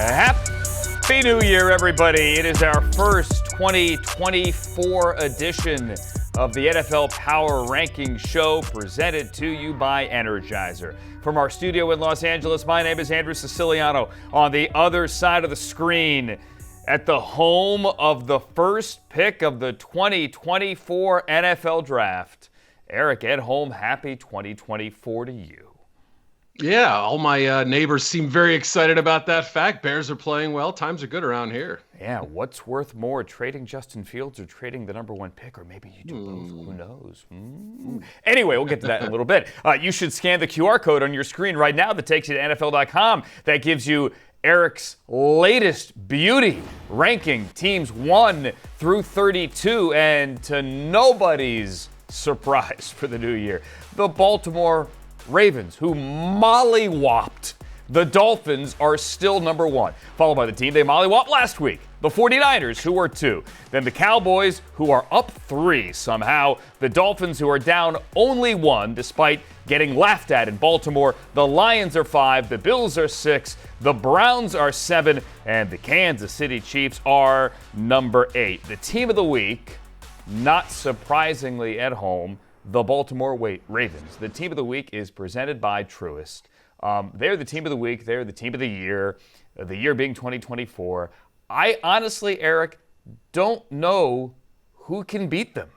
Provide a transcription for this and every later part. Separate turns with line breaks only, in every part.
Happy New Year, everybody. It is our first 2024 edition of the NFL Power Ranking Show, presented to you by Energizer. From our studio in Los Angeles, my name is Andrew Siciliano. On the other side of the screen, at the home of the first pick of the 2024 NFL Draft, Eric Edholm, happy 2024 to you.
Yeah, all my neighbors seem very excited about that fact. Bears are playing well. Times are good around here.
Yeah, what's worth more, trading Justin Fields or trading the number one pick? Or maybe you do both. Who knows? Anyway, we'll get to that in a little bit. You should scan the QR code on your screen right now that takes you to NFL.com. That gives you Eric's latest beauty ranking teams 1 through 32. And to nobody's surprise for the new year, the Baltimore Ravens, who mollywopped the Dolphins, are still number 1, followed by the team they mollywopped last week, the 49ers, who are 2. Then the Cowboys, who are up 3 somehow. The Dolphins, who are down only 1, despite getting laughed at in Baltimore. The Lions are 5, the Bills are 6, the Browns are 7, and the Kansas City Chiefs are number 8. The team of the week, not surprisingly at home, the Baltimore Ravens. The team of the week is presented by Truist. They're the team of the week. They're the team of the year being 2024. I honestly, Eric, don't know who can beat them.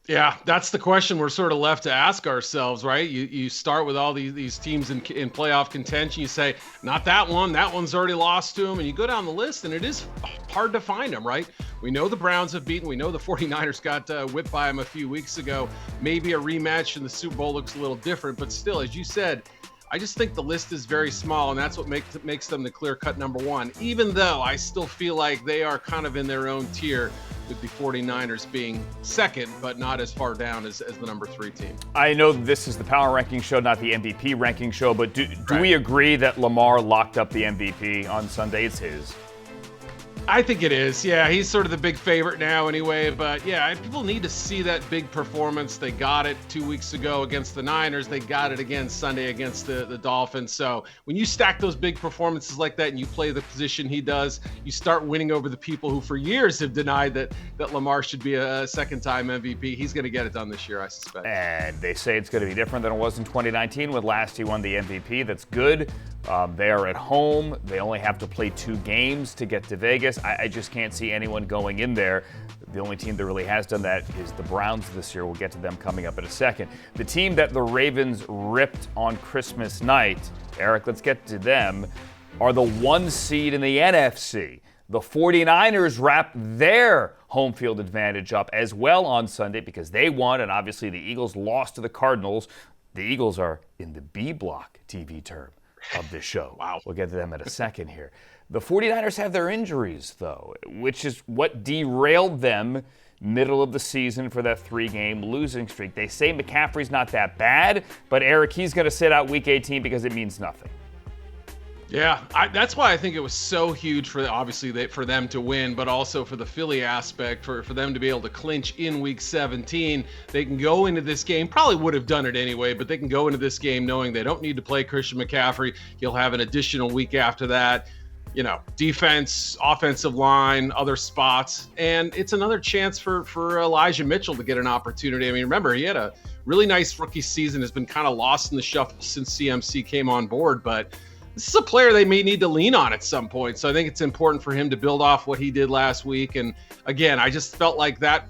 Yeah, that's the question we're sort of left to ask ourselves, right? You start with all these teams in playoff contention. You say, not that one. That one's already lost to them. And you go down the list, and it is hard to find them, right? We know the Browns have beaten. We know the 49ers got whipped by them a few weeks ago. Maybe a rematch in the Super Bowl looks a little different. But still, as you said, I just think the list is very small, and that's what makes them the clear-cut number 1, even though I still feel like they are kind of in their own tier, with the 49ers being second, but not as far down as the number 3 team.
I know this is the power ranking show, not the MVP ranking show, but do we agree that Lamar locked up the MVP on Sunday? It's his.
I think it is. Yeah, he's sort of the big favorite now anyway. But yeah, people need to see that big performance. They got it 2 weeks ago against the Niners. They got it again Sunday against the Dolphins. So when you stack those big performances like that and you play the position he does, you start winning over the people who for years have denied that Lamar should be a second-time MVP. He's going to get it done this year, I suspect.
And they say it's going to be different than it was in 2019 when last he won the MVP. That's good. They are at home. They only have to play 2 games to get to Vegas. I just can't see anyone going in there. The only team that really has done that is the Browns this year. We'll get to them coming up in a second. The team that the Ravens ripped on Christmas night, Eric, let's get to them, are the 1 seed in the NFC. The 49ers wrapped their home field advantage up as well on Sunday because they won, and obviously the Eagles lost to the Cardinals. The Eagles are in the B block, TV term of this show.
Wow.
We'll get to them in a second here. The 49ers have their injuries, though, which is what derailed them middle of the season for that 3-game losing streak. They say McCaffrey's not that bad, but Eric, he's going to sit out Week 18 because it means nothing.
Yeah, that's why I think it was so huge for them to win, but also for the Philly aspect, for them to be able to clinch in Week 17. They can go into this game, probably would have done it anyway, but they can go into this game knowing they don't need to play Christian McCaffrey. He'll have an additional week after that. You know, defense, offensive line, other spots. And it's another chance for Elijah Mitchell to get an opportunity. I mean, remember, he had a really nice rookie season, has been kind of lost in the shuffle since CMC came on board, but this is a player they may need to lean on at some point. So I think it's important for him to build off what he did last week. And again, I just felt like that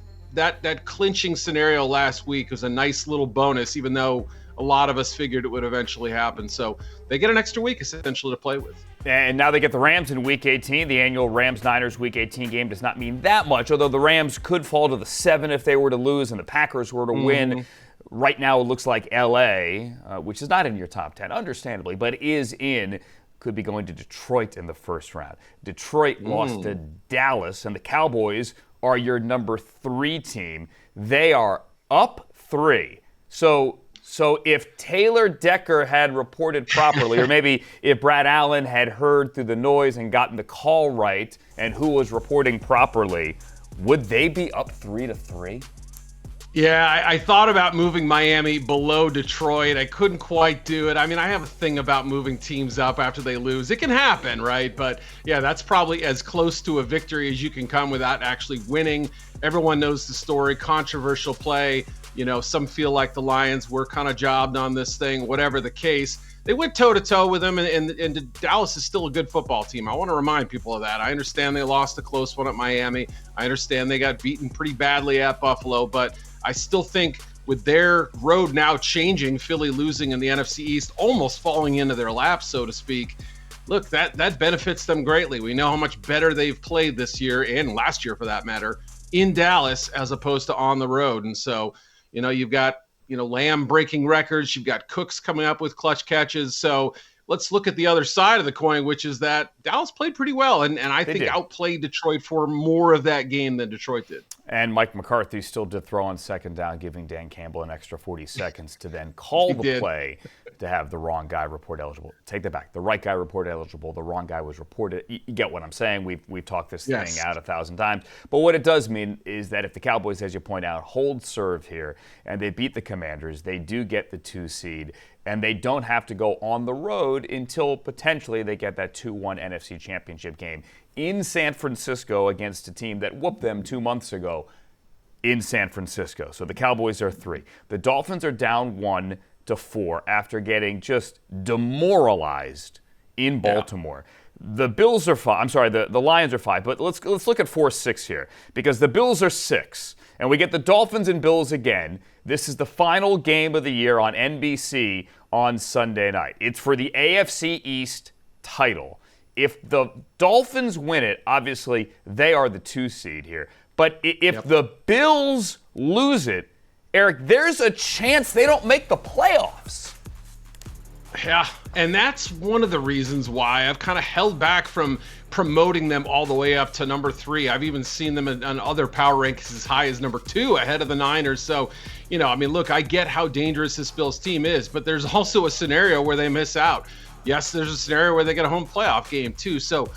clinching scenario last week was a nice little bonus, even though a lot of us figured it would eventually happen. So they get an extra week essentially to play with.
And now they get the Rams in Week 18. The annual Rams-Niners Week 18 game does not mean that much, although the Rams could fall to the 7 if they were to lose and the Packers were to win. Right now it looks like L.A., which is not in your top 10, understandably, but is in, could be going to Detroit in the first round. Detroit lost to Dallas, and the Cowboys are your number 3 team. They are up 3. So if Taylor Decker had reported properly, or maybe if Brad Allen had heard through the noise and gotten the call right, and who was reporting properly, would they be up 3-3?
Yeah, I thought about moving Miami below Detroit. I couldn't quite do it. I mean, I have a thing about moving teams up after they lose. It can happen, right? But yeah, that's probably as close to a victory as you can come without actually winning. Everyone knows the story. Controversial play. Some feel like the Lions were kind of jobbed on this thing, whatever the case. They went toe-to-toe with them, and Dallas is still a good football team. I want to remind people of that. I understand they lost a close one at Miami. I understand they got beaten pretty badly at Buffalo, but I still think with their road now changing, Philly losing in the NFC East, almost falling into their lap, so to speak, look, that benefits them greatly. We know how much better they've played this year, and last year for that matter, in Dallas as opposed to on the road. And so, you've got Lamb breaking records. You've got Cooks coming up with clutch catches. So let's look at the other side of the coin, which is that Dallas played pretty well. And I think outplayed Detroit for more of that game than Detroit did.
And Mike McCarthy still did throw on second down, giving Dan Campbell an extra 40 seconds to then call the play to have the wrong guy report eligible. Take that back. The right guy reported eligible. The wrong guy was reported. You get what I'm saying. We've talked this thing out 1,000 times. But what it does mean is that if the Cowboys, as you point out, hold serve here and they beat the Commanders, they do get the 2 seed. And they don't have to go on the road until potentially they get that 2-1 NFC Championship game in San Francisco against a team that whooped them 2 months ago in San Francisco. So the Cowboys are 3. The Dolphins are down 1-4 after getting just demoralized in Baltimore. The Bills are 5. I'm sorry, the Lions are 5. But let's look at 4-6 here, because the Bills are 6. And we get the Dolphins and Bills again. This is the final game of the year on NBC on Sunday night. It's for the AFC East title. If the Dolphins win it, obviously they are the 2 seed here. But if the Bills lose it, Eric, there's a chance they don't make the playoffs.
Yeah, and that's one of the reasons why I've kind of held back from promoting them all the way up to number 3. I've even seen them on other power rankings as high as number 2 ahead of the Niners. So, look, I get how dangerous this Bills team is, but there's also a scenario where they miss out. Yes, there's a scenario where they get a home playoff game too. So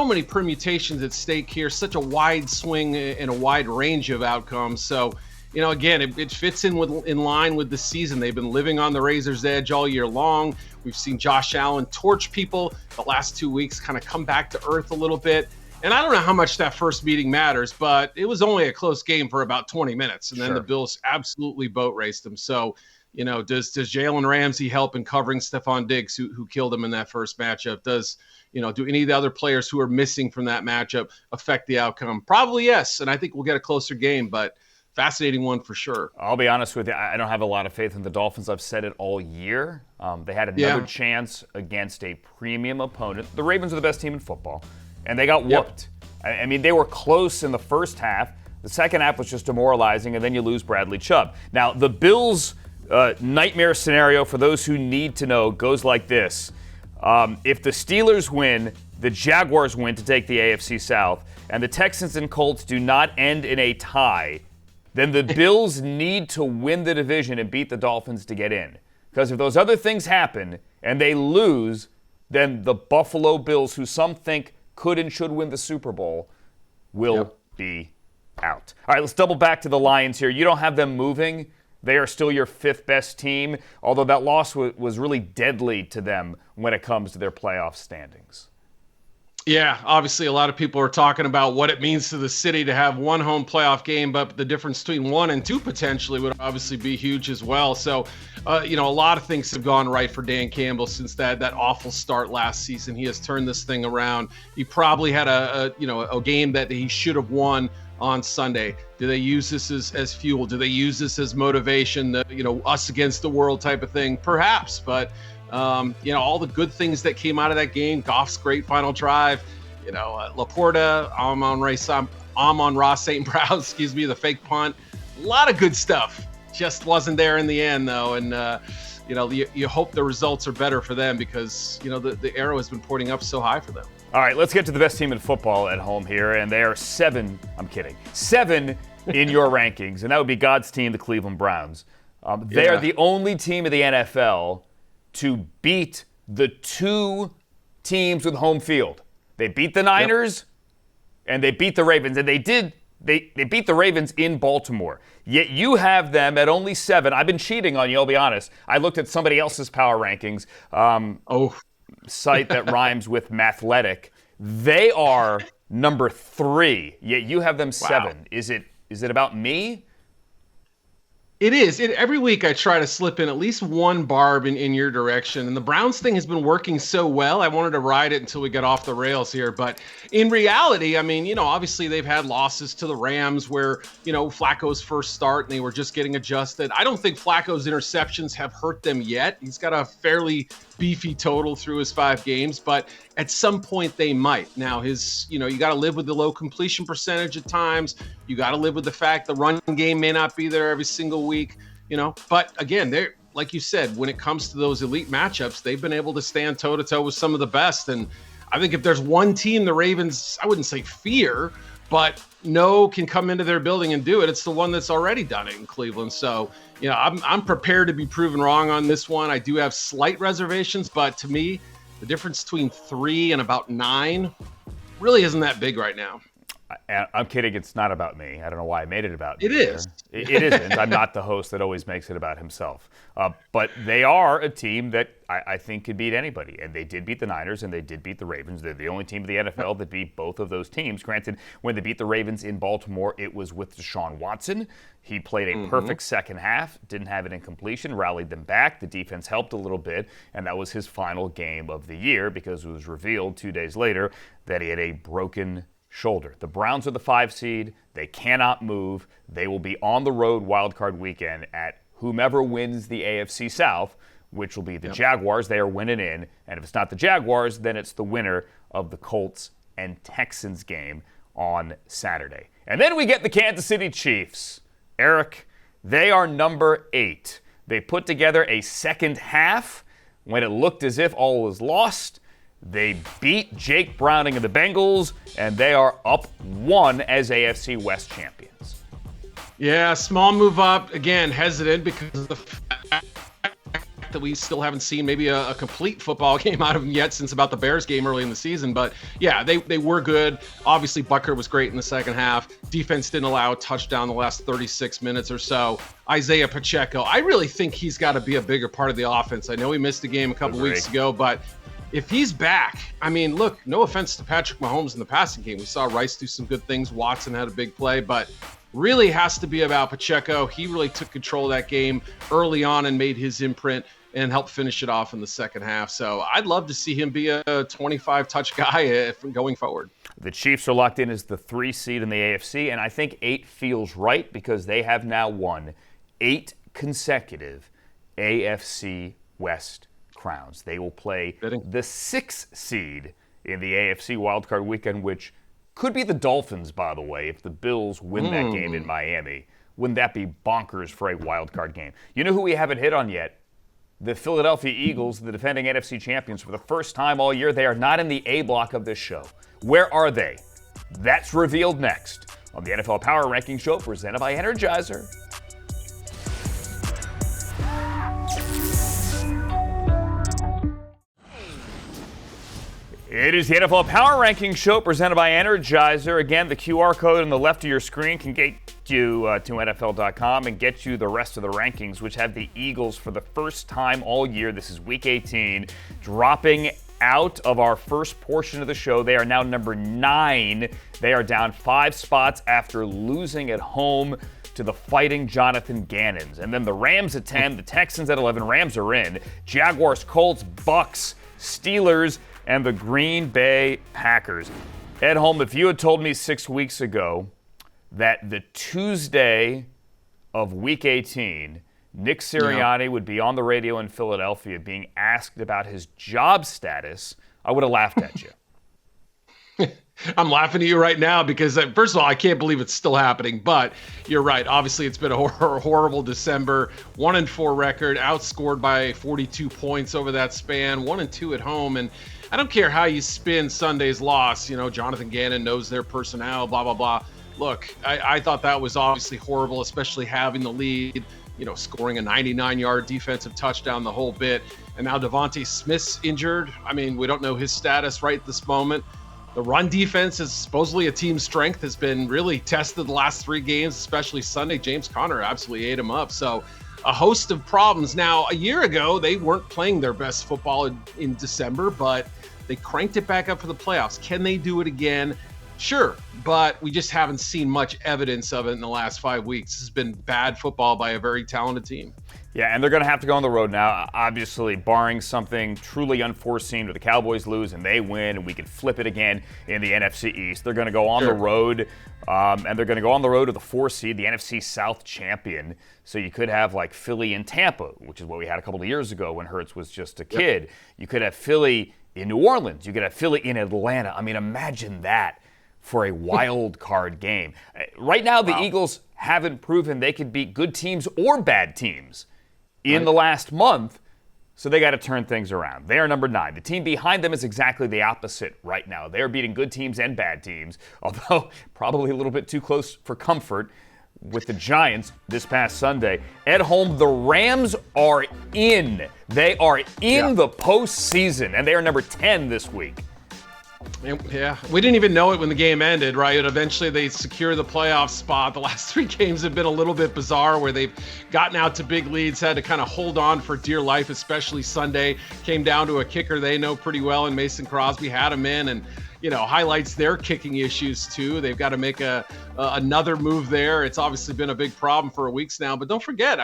many permutations at stake here, such a wide swing and a wide range of outcomes. So, again, it fits in line with the season. They've been living on the razor's edge all year long. We've seen Josh Allen torch people the last 2 weeks, kind of come back to earth a little bit. And I don't know how much that first meeting matters, but it was only a close game for about 20 minutes. And then the Bills absolutely boat raced them. So, does Jalen Ramsey help in covering Stephon Diggs, who killed him in that first matchup? Do any of the other players who are missing from that matchup affect the outcome? Probably yes. And I think we'll get a closer game, but fascinating one for sure.
I'll be honest with you. I don't have a lot of faith in the Dolphins. I've said it all year. They had another chance against a premium opponent. The Ravens are the best team in football, and they got whooped. I mean, they were close in the first half. The second half was just demoralizing, and then you lose Bradley Chubb. Now, the Bills' nightmare scenario, for those who need to know, goes like this. If the Steelers win, the Jaguars win to take the AFC South, and the Texans and Colts do not end in a tie, then the Bills need to win the division and beat the Dolphins to get in. Because if those other things happen and they lose, then the Buffalo Bills, who some think could and should win the Super Bowl, will be out. All right, let's double back to the Lions here. You don't have them moving. They are still your 5th best team, although that loss was really deadly to them when it comes to their playoff standings.
Yeah, obviously a lot of people are talking about what it means to the city to have one home playoff game, but the difference between 1 and 2 potentially would obviously be huge as well. So, a lot of things have gone right for Dan Campbell since that awful start last season. He has turned this thing around. He probably had a game that he should have won on Sunday. Do they use this as fuel? Do they use this as motivation? Us against the world type of thing? Perhaps, but all the good things that came out of that game, Goff's great final drive, Laporta, Amon-Ra St. Brown, the fake punt, a lot of good stuff. Just wasn't there in the end though. And, you hope the results are better for them because, the arrow has been pointing up so high for them.
All right, let's get to the best team in football at home here, and they are 7 in your rankings, and that would be God's team, the Cleveland Browns. They are the only team in the NFL to beat the 2 teams with home field. They beat the Niners, and they beat the Ravens, and they did They beat the Ravens in Baltimore. Yet you have them at only 7. I've been cheating on you, I'll be honest. I looked at somebody else's power rankings, site that rhymes with mathletic. They are number 3, yet you have them 7. Wow. Is it about me?
It is. Every week I try to slip in at least one barb in your direction. And the Browns thing has been working so well. I wanted to ride it until we get off the rails here. But in reality, I mean, obviously they've had losses to the Rams where, Flacco's first start and they were just getting adjusted. I don't think Flacco's interceptions have hurt them yet. He's got a fairly beefy total through his 5 games, but at some point they might. Now you got to live with the low completion percentage at times. You got to live with the fact the run game may not be there every single week, but again, they're, like you said, when it comes to those elite matchups, they've been able to stand toe to toe with some of the best. And I think if there's one team the Ravens, I wouldn't say fear, but can come into their building and do it, it's the one that's already done it in Cleveland. So, I'm prepared to be proven wrong on this one. I do have slight reservations, but to me, the difference between 3 and about 9 really isn't that big right now.
I'm kidding. It's not about me. I don't know why I made it about me.
It is.
It isn't. I'm not the host that always makes it about himself. But they are a team that I think could beat anybody. And they did beat the Niners and they did beat the Ravens. They're the only team in the NFL that beat both of those teams. Granted, when they beat the Ravens in Baltimore, it was with Deshaun Watson. He played a perfect second half, didn't have an incompletion, rallied them back. The defense helped a little bit, and that was his final game of the year because it was revealed 2 days later that he had a broken shoulder. The Browns are the 5 seed. They cannot move. They will be on the road wildcard weekend at whomever wins the AFC South, which will be the Jaguars. They are winning in. And if it's not the Jaguars, then it's the winner of the Colts and Texans game on Saturday. And then we get the Kansas City Chiefs. Eric, they are number 8. They put together a second half when it looked as if all was lost. They beat Jake Browning and the Bengals, and they are up 1 as AFC West champions.
Yeah, small move up. Again, hesitant because of the fact that we still haven't seen maybe a complete football game out of them yet since about the Bears game early in the season. But yeah, they were good. Obviously, Butker was great in the second half. Defense didn't allow a touchdown the last 36 minutes or so. Isaiah Pacheco, I really think he's got to be a bigger part of the offense. I know he missed a game a couple weeks ago, but if he's back, I mean, look, no offense to Patrick Mahomes in the passing game. We saw Rice do some good things. Watson had a big play, but really has to be about Pacheco. He really took control of that game early on and made his imprint and helped finish it off in the second half. So I'd love to see him be a 25-touch guy going forward.
The Chiefs are locked in as the 3 seed in the AFC, and I think 8 feels right because they have now won 8 consecutive AFC West crowns. They will play the 6th seed in the AFC wildcard weekend, which could be the Dolphins, by the way, if the Bills win that game in Miami. Wouldn't that be bonkers for a wildcard game? You know who we haven't hit on yet? The Philadelphia Eagles, the defending NFC champions, for the first time all year. They are not in the A block of this show. Where are they? That's revealed next on the NFL Power Ranking Show presented by Energizer. It is the NFL Power Ranking Show presented by Energizer. Again, the QR code on the left of your screen can get you to NFL.com and get you the rest of the rankings, which have the Eagles for the first time all year. This is Week 18, dropping out of our first portion of the show. They are now number 9. They are down 5 spots after losing at home to the Fighting Jonathan Gannons. And then the Rams at 10, the Texans at 11. Rams are in. Jaguars, Colts, Bucks, Steelers, and the Green Bay Packers. Ed Holm, if you had told me 6 weeks ago that the Tuesday of Week 18, Nick Sirianni would be on the radio in Philadelphia being asked about his job status, I would have laughed at you.
I'm laughing at you right now because, first of all, I can't believe it's still happening. But you're right. Obviously, it's been a horrible December. 1-4 record, outscored by 42 points over that span. 1-2 at home, and I don't care how you spin Sunday's loss. You know, Jonathan Gannon knows their personnel. Blah blah blah. Look, I thought that was obviously horrible, especially having the lead. You know, scoring a 99-yard defensive touchdown, the whole bit, and now Devontae Smith's injured. I mean, we don't know his status right at this moment. The run defense is supposedly a team strength, has been really tested the last 3 games, especially Sunday. James Conner absolutely ate him up. So a host of problems. Now, a year ago, they weren't playing their best football in December, but they cranked it back up for the playoffs. Can they do it again? Sure, but we just haven't seen much evidence of it in the last 5 weeks. This has been bad football by a very talented team.
Yeah, and they're going to have to go on the road now, obviously, barring something truly unforeseen where the Cowboys lose and they win and we can flip it again in the NFC East. They're going to go on the road, and they're going to go on the road to the 4 seed, the NFC South champion. So you could have like Philly and Tampa, which is what we had a couple of years ago when Hurts was just a kid. Yep. You could have Philly in New Orleans. You could have Philly in Atlanta. I mean, imagine that for a wild card game. Right now, the Eagles haven't proven they could beat good teams or bad teams in the last month, so they got to turn things around. They are number 9. The team behind them is exactly the opposite right now. They're beating good teams and bad teams, although probably a little bit too close for comfort with the Giants this past Sunday. At home, the Rams are in. They are in the postseason, and they are number 10 this week.
Yeah, we didn't even know it when the game ended, right? Eventually they secure the playoff spot. The last 3 games have been a little bit bizarre where they've gotten out to big leads, had to kind of hold on for dear life, especially Sunday. Came down to a kicker they know pretty well, and Mason Crosby had him in and, highlights their kicking issues too. They've got to make another move there. It's obviously been a big problem for weeks now, but don't forget,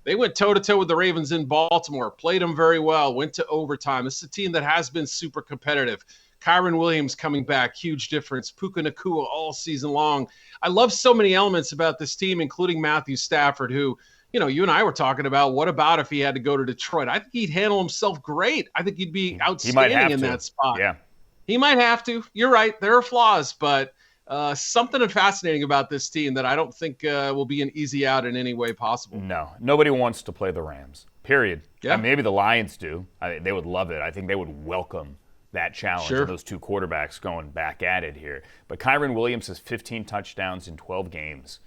they went toe-to-toe with the Ravens in Baltimore, played them very well, went to overtime. This is a team that has been super competitive. Kyron Williams coming back, huge difference. Puka Nacua all season long. I love so many elements about this team, including Matthew Stafford, who, you and I were talking about. What about if he had to go to Detroit? I think he'd handle himself great. I think he'd be outstanding in that spot.
Yeah,
he might have to. You're right. There are flaws, but something fascinating about this team that I don't think will be an easy out in any way possible.
No, nobody wants to play the Rams, period.
Yeah.
Maybe the Lions do. They would love it. I think they would welcome that challenge of those 2 quarterbacks going back at it here. But Kyron Williams has 15 touchdowns in 12 games.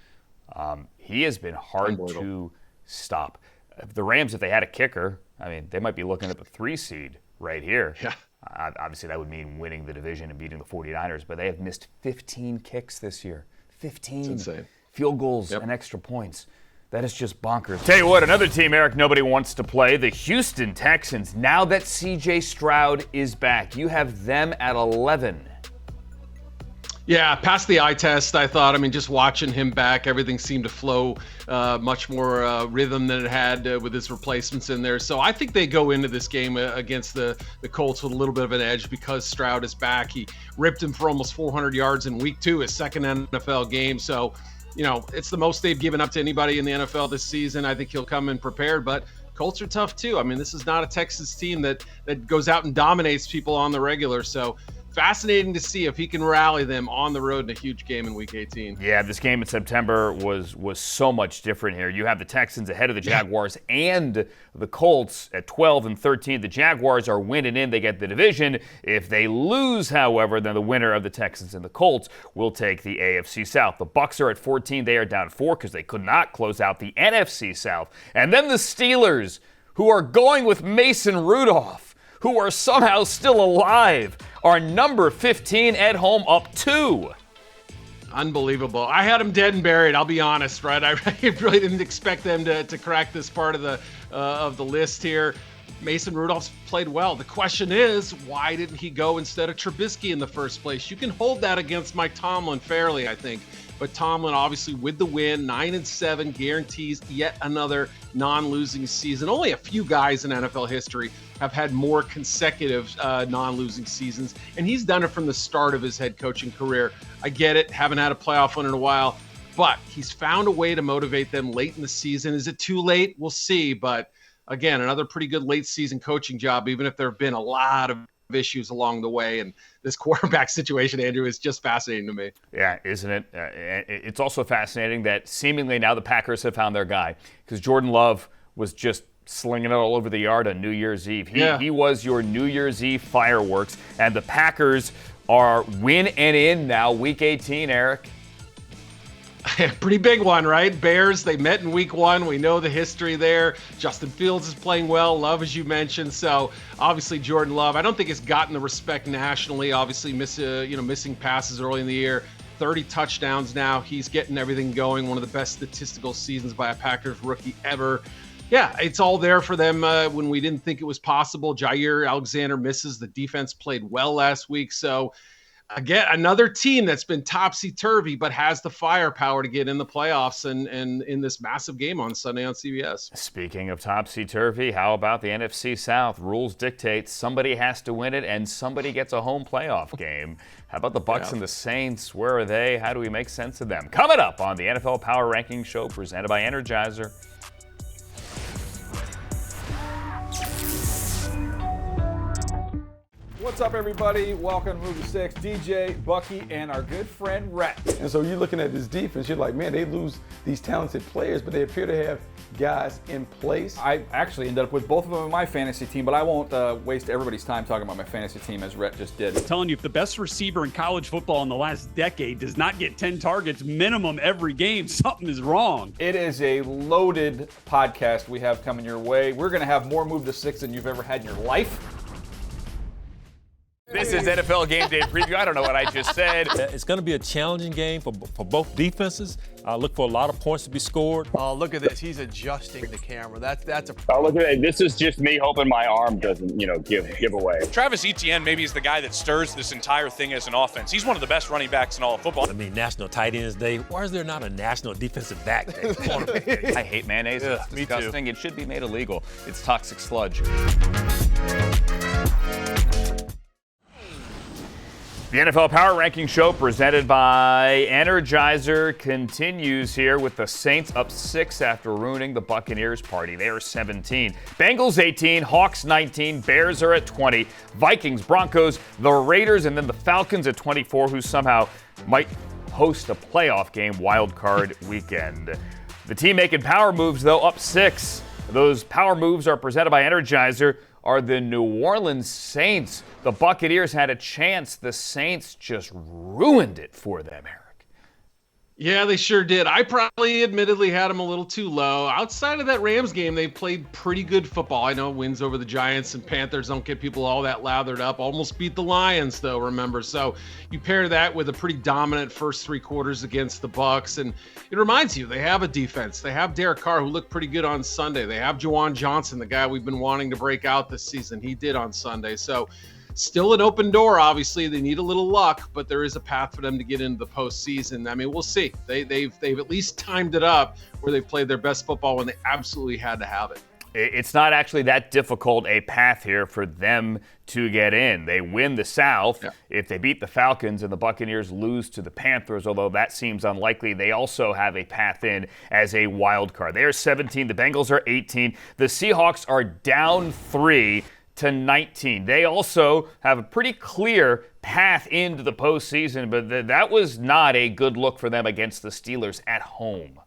He has been hard to stop. The Rams, if they had a kicker, they might be looking at the 3 seed right here.
Yeah.
Obviously, that would mean winning the division and beating the 49ers, but they have missed 15 kicks this year. 15.
It's insane.
Field goals and extra points. That is just bonkers. Tell you what, another team, Eric, nobody wants to play, the Houston Texans. Now that C.J. Stroud is back, you have them at 11.
Yeah, passed the eye test, I thought. Just watching him back, everything seemed to flow much more rhythm than it had with his replacements in there. So I think they go into this game against the Colts with a little bit of an edge because Stroud is back. He ripped him for almost 400 yards in week 2, his second NFL game. So, it's the most they've given up to anybody in the NFL this season. I think he'll come in prepared, but Colts are tough too. This is not a Texas team that goes out and dominates people on the regular. So fascinating to see if he can rally them on the road in a huge game in Week 18.
Yeah, this game in September was so much different here. You have the Texans ahead of the Jaguars and the Colts at 12 and 13. The Jaguars are winning in. They get the division. If they lose, however, then the winner of the Texans and the Colts will take the AFC South. The Bucs are at 14. They are down 4 because they could not close out the NFC South. And then the Steelers, who are going with Mason Rudolph, who are somehow still alive, are number 15 at home, up 2.
Unbelievable. I had them dead and buried, I'll be honest, right? I really didn't expect them to crack this part of the list here. Mason Rudolph's played well. The question is, why didn't he go instead of Trubisky in the first place? You can hold that against Mike Tomlin fairly, I think. But Tomlin, obviously, with the win, 9-7, guarantees yet another non-losing season. Only a few guys in NFL history have had more consecutive non-losing seasons, and he's done it from the start of his head coaching career. I get it, haven't had a playoff one in a while, but he's found a way to motivate them late in the season. Is it too late? We'll see, but again, another pretty good late season coaching job, even if there have been a lot of issues along the way. And this quarterback situation, Andrew, is just fascinating to me.
Yeah, isn't it? It's also fascinating that seemingly now the Packers have found their guy, because Jordan Love was just slinging it all over the yard on New Year's Eve. He was your New Year's Eve fireworks, and the Packers are win and in now, Week 18, Eric.
Pretty big one, right? Bears, they met in week 1. We know the history there. Justin Fields is playing well. Love, as you mentioned. So obviously Jordan Love, I don't think has gotten the respect nationally. Obviously missing passes early in the year. 30 touchdowns now. He's getting everything going. One of the best statistical seasons by a Packers rookie ever. Yeah, it's all there for them when we didn't think it was possible. Jair Alexander misses. The defense played well last week. So again, another team that's been topsy-turvy but has the firepower to get in the playoffs and in this massive game on Sunday on CBS.
Speaking of topsy-turvy, how about the NFC South? Rules dictate somebody has to win it and somebody gets a home playoff game. How about the Bucs and the Saints? Where are they? How do we make sense of them? Coming up on the NFL Power Ranking Show presented by Energizer.
What's up, everybody? Welcome to Move to 6. DJ, Bucky, and our good friend, Rhett.
And so you're looking at this defense, you're like, man, they lose these talented players, but they appear to have guys in place.
I actually ended up with both of them in my fantasy team, but I won't waste everybody's time talking about my fantasy team as Rhett just did.
I'm telling you, if the best receiver in college football in the last decade does not get 10 targets minimum every game, something is wrong.
It is a loaded podcast we have coming your way. We're going to have more Move to 6 than you've ever had in your life.
This is NFL Game Day Preview. I don't know what I just said.
It's going to be a challenging game for both defenses. Look for a lot of points to be scored.
Oh, look at this. He's adjusting the camera. That's a
Oh, look at that. This is just me hoping my arm doesn't, give away.
Travis Etienne maybe is the guy that stirs this entire thing as an offense. He's one of the best running backs in all of football.
I mean, National Tight Ends Day. Why is there not a National Defensive Back Day?
I hate mayonnaise. It's disgusting. It should be made illegal. It's toxic sludge. The NFL Power Ranking Show presented by Energizer continues here with the Saints up 6 after ruining the Buccaneers party. They are 17. Bengals 18, Hawks 19, Bears are at 20, Vikings, Broncos, the Raiders, and then the Falcons at 24, who somehow might host a playoff game wild card weekend. The team making power moves, though, up 6. Those power moves are presented by Energizer. Are the New Orleans Saints. The Buccaneers had a chance. The Saints just ruined it for them, Eric.
Yeah, they sure did. I probably admittedly had them a little too low. Outside of that Rams game, they played pretty good football. I know wins over the Giants and Panthers don't get people all that lathered up. Almost beat the Lions, though, remember. So you pair that with a pretty dominant first 3 quarters against the Bucs, and it reminds you they have a defense. They have Derek Carr, who looked pretty good on Sunday. They have Juwan Johnson, the guy we've been wanting to break out this season. He did on Sunday. So still an open door, obviously. They need a little luck, but there is a path for them to get into the postseason. I mean, we'll see. They've at least timed it up where they played their best football when they absolutely had to have it.
It's not actually that difficult a path here for them to get in. They win the South. Yeah. If they beat the Falcons and the Buccaneers lose to the Panthers, although that seems unlikely, they also have a path in as a wild card. They are 17. The Bengals are 18. The Seahawks are down 3 to 19. They also have a pretty clear path into the postseason, but that was not a good look for them against the Steelers at home.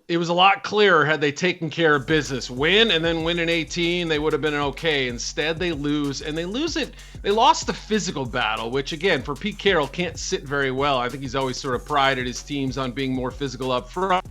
It was a lot clearer had they taken care of business. Win and then win in 18, they would have been okay. Instead, they lose, and they lose it. They lost the physical battle, which, again, for Pete Carroll, can't sit very well. I think he's always sort of prided his teams on being more physical up front.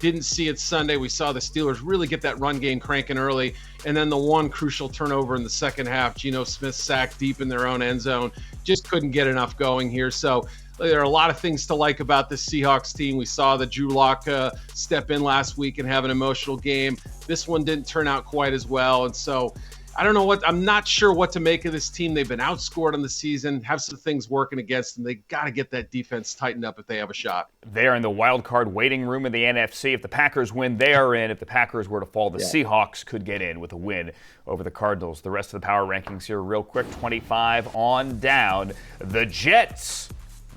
Didn't see it Sunday. We saw the Steelers really get that run game cranking early, and then the one crucial turnover in the second half, Geno Smith sacked deep in their own end zone. Just couldn't get enough going here. So there are a lot of things to like about this Seahawks team. We saw the Drew Lock step in last week and have an emotional game. This one didn't turn out quite as well. And so I'm not sure what to make of this team. They've been outscored on the season, have some things working against them. They got to get that defense tightened up if they have a shot.
They are in the wild card waiting room in the NFC. If the Packers win, they are in. If the Packers were to fall, the Seahawks could get in with a win over the Cardinals. The rest of the power rankings here real quick, 25 on down. The Jets,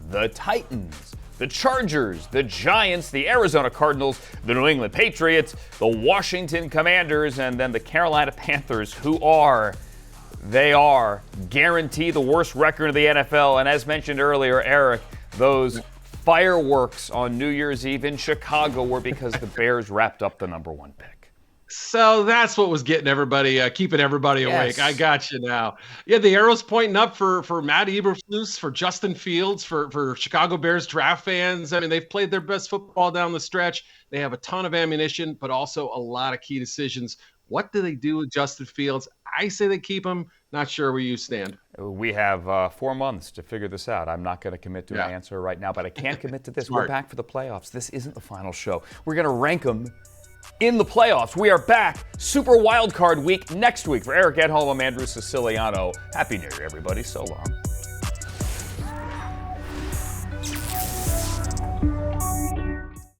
the Titans, the Chargers, the Giants, the Arizona Cardinals, the New England Patriots, the Washington Commanders, and then the Carolina Panthers, who are guaranteed the worst record in the NFL. And as mentioned earlier, Eric, those fireworks on New Year's Eve in Chicago were because the Bears wrapped up the number 1 pick.
So that's what was getting everybody, keeping everybody awake. I got you now. Yeah, the arrow's pointing up for Matt Eberflus, for Justin Fields, for Chicago Bears draft fans. I mean, they've played their best football down the stretch. They have a ton of ammunition, but also a lot of key decisions. What do they do with Justin Fields? I say they keep him. Not sure where you stand.
We have 4 months to figure this out. I'm not going to commit to an answer right now, but I can't commit to this. We're back for the playoffs. This isn't the final show. We're going to rank them in the playoffs. We are back. Super Wild Card Week next week. For Eric Edholm, I'm Andrew Siciliano. Happy New Year, everybody. So long.